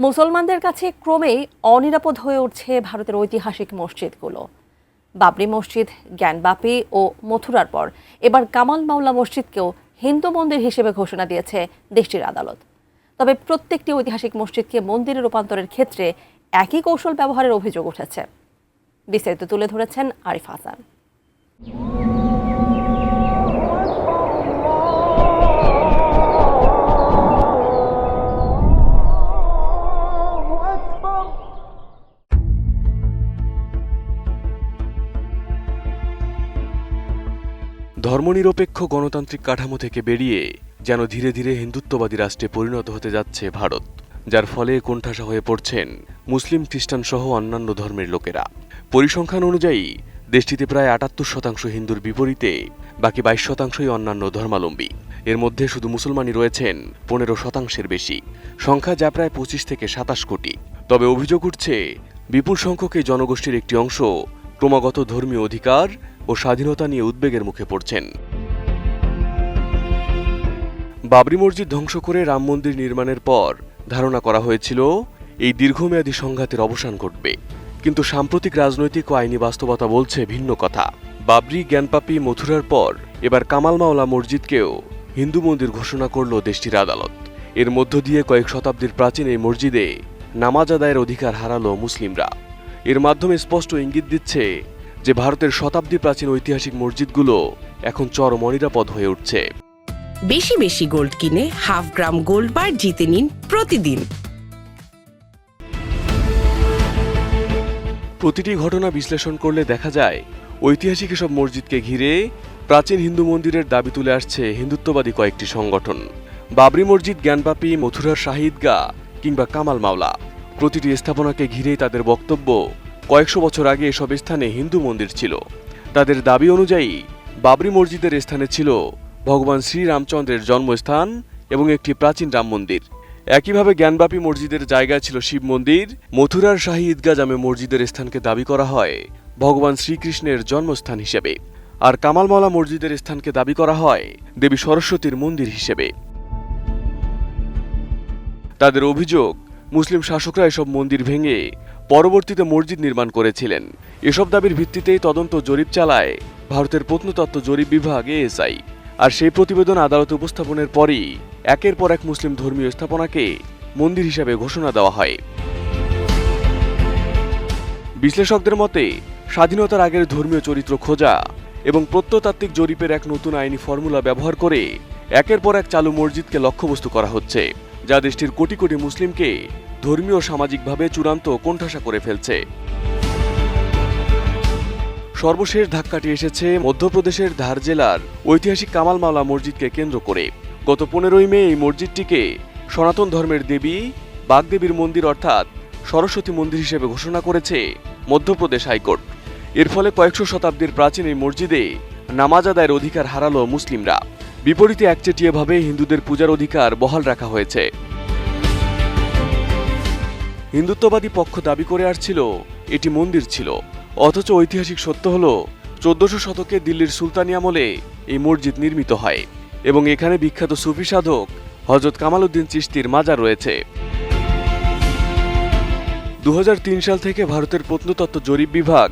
মুসলমানদের কাছে ক্রমেই অনিরাপদ হয়ে উঠছে ভারতের ঐতিহাসিক মসজিদগুলো। বাবরি মসজিদ, জ্ঞানবাপী ও মথুরার পর এবার কামাল মাওলা মসজিদকেও হিন্দু মন্দির হিসেবে ঘোষণা দিয়েছে দেশটির আদালত। তবে প্রত্যেকটি ঐতিহাসিক মসজিদকে মন্দিরে রূপান্তরের ক্ষেত্রে একই কৌশল ব্যবহারের অভিযোগ উঠেছে। বিস্তারিত তুলে ধরেছেন আরিফ হাসান। ধর্মনিরপেক্ষ গণতান্ত্রিক কাঠামো থেকে বেরিয়ে যেন ধীরে ধীরে হিন্দুত্ববাদী রাষ্ট্রে পরিণত হতে যাচ্ছে ভারত, যার ফলে কোণঠাসা হয়ে পড়ছেন মুসলিম, খ্রিস্টান সহ অন্যান্য ধর্মের লোকেরা। পরিসংখ্যান অনুযায়ী দেশটিতে প্রায় ৭৮% হিন্দুর বিপরীতে বাকি ২২%ই অন্যান্য ধর্মাবলম্বী। এর মধ্যে শুধু মুসলমানই রয়েছেন ১৫%-এর বেশি, সংখ্যা যা প্রায় ২৫ থেকে ২৭ কোটি। তবে অভিযোগ উঠছে বিপুল সংখ্যক এই জনগোষ্ঠীর একটি অংশ ক্রমাগত ধর্মীয় অধিকার ও স্বাধীনতা নিয়ে উদ্বেগের মুখে পড়ছেন। বাবরি মসজিদ ধ্বংস করে রাম মন্দির নির্মাণের পর ধারণা করা হয়েছিল এই দীর্ঘমেয়াদী সংঘাতের অবসান ঘটবে, কিন্তু সাম্প্রতিক রাজনৈতিক ও আইনি বাস্তবতা বলছে ভিন্ন কথা। বাবরি, জ্ঞানবাপী, মথুরার পর এবার কামাল মাওলা মসজিদকেও হিন্দু মন্দির ঘোষণা করল দেশটির আদালত। এর মধ্য দিয়ে কয়েক শতাব্দীর প্রাচীন এই মসজিদে নামাজ আদায়ের অধিকার হারালো মুসলিমরা। এর মাধ্যমে স্পষ্ট ইঙ্গিত দিচ্ছে যে ভারতের শতাব্দী প্রাচীন ঐতিহাসিক মসজিদগুলো এখন চরম অনিরাপদ হয়ে উঠছে। বেশি বেশি গোল্ড কিনে হাফ গ্রাম গোল্ড বার জিতে নিন প্রতিদিন। প্রতিটি ঘটনা বিশ্লেষণ করলে দেখা যায় ঐতিহাসিক এসব মসজিদকে ঘিরে প্রাচীন হিন্দু মন্দিরের দাবি তুলে আসছে হিন্দুত্ববাদী কয়েকটি সংগঠন। বাবরি মসজিদ, জ্ঞানবাপী, মথুরার শাহী ঈদগাহ কিংবা কামাল মাওলা, প্রতিটি স্থাপনাকে ঘিরেই তাদের বক্তব্য কয়েকশো বছর আগে এসব স্থানে হিন্দু মন্দির ছিল। তাদের দাবি অনুযায়ী বাবরি মসজিদের স্থানে ছিল ভগবান শ্রীরামচন্দ্রের জন্মস্থান এবং একটি প্রাচীন রাম মন্দির। একইভাবে জ্ঞানবাপী মসজিদের জায়গায় ছিল শিব মন্দির। মথুরার শাহী ঈদগাহ জামে মসজিদের স্থানকে দাবি করা হয় ভগবান শ্রীকৃষ্ণের জন্মস্থান হিসেবে, আর কামাল মাওলা মসজিদের স্থানকে দাবি করা হয় দেবী সরস্বতীর মন্দির হিসেবে। তাদের অভিযোগ, মুসলিম শাসকরা এসব মন্দির ভেঙে পরবর্তীতে মসজিদ নির্মাণ করেছিলেন। এসব দাবির ভিত্তিতেই তদন্ত জরিপ চালায় ভারতের প্রত্নতত্ত্ব জরিপ বিভাগ ASI, আর সেই প্রতিবেদন আদালতে উপস্থাপনের পরই একের পর এক মুসলিম ধর্মীয় স্থাপনাকে মন্দির হিসেবে ঘোষণা দেওয়া হয়। বিশ্লেষকদের মতে স্বাধীনতার আগের ধর্মীয় চরিত্র খোঁজা এবং প্রত্নতাত্ত্বিক জরিপের এক নতুন আইনি ফর্মুলা ব্যবহার করে একের পর এক চালু মসজিদকে লক্ষ্যবস্তু করা হচ্ছে, যা দেশটির কোটি কোটি মুসলিমকে ধর্মীয় ও সামাজিকভাবে চূড়ান্ত কোণঠাসা করে ফেলছে। সর্বশেষ ধাক্কাটি এসেছে মধ্যপ্রদেশের ধার জেলার ঐতিহাসিক কামাল মাওলা মসজিদকে কেন্দ্র করে। গত 15ই মে এই মসজিদটিকে সনাতন ধর্মের দেবী বাগদেবীর মন্দির অর্থাৎ সরস্বতী মন্দির হিসেবে ঘোষণা করেছে মধ্যপ্রদেশ হাইকোর্ট। এর ফলে কয়েকশো শতাব্দীর প্রাচীন এই মসজিদে নামাজ আদায়ের অধিকার হারালো মুসলিমরা। বিপরীতে একচেটিয়াভাবে হিন্দুদের পূজার অধিকার বহাল রাখা হয়েছে। হিন্দুত্ববাদী পক্ষ দাবি করে আসছিল এটি মন্দির ছিল, অথচ ঐতিহাসিক সত্য হল 1400 শতকে দিল্লির সুলতানি আমলে এই মসজিদ নির্মিত হয় এবং এখানে বিখ্যাত সুফি সাধক হযরত কামালউদ্দিন চিশতির মাজার রয়েছে। 2003 সাল থেকে ভারতের প্রত্নতত্ত্ব জরিপ বিভাগ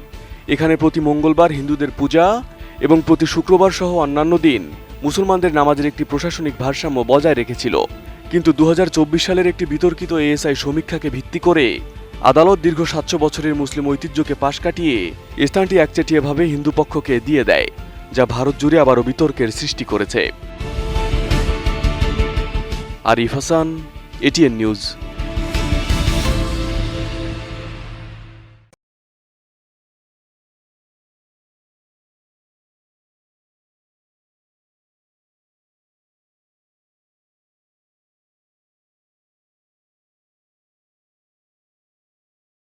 এখানে প্রতি মঙ্গলবার হিন্দুদের পূজা এবং প্রতি শুক্রবার সহ অন্যান্য দিন মুসলমানদের নামাজের একটি প্রশাসনিক ভারসাম্য বজায় রেখেছিল। কিন্তু 2024 সালের একটি বিতর্কিত ASI সমীক্ষাকে ভিত্তি করে আদালত দীর্ঘ 700 বছরের মুসলিম ঐতিহ্যকে পাশ কাটিয়ে স্থানটি একচেটিয়াভাবে হিন্দু পক্ষকে দিয়ে দেয়, যা ভারত জুড়ে আবারও বিতর্কের সৃষ্টি করেছে। Arif Hasan, ATN news.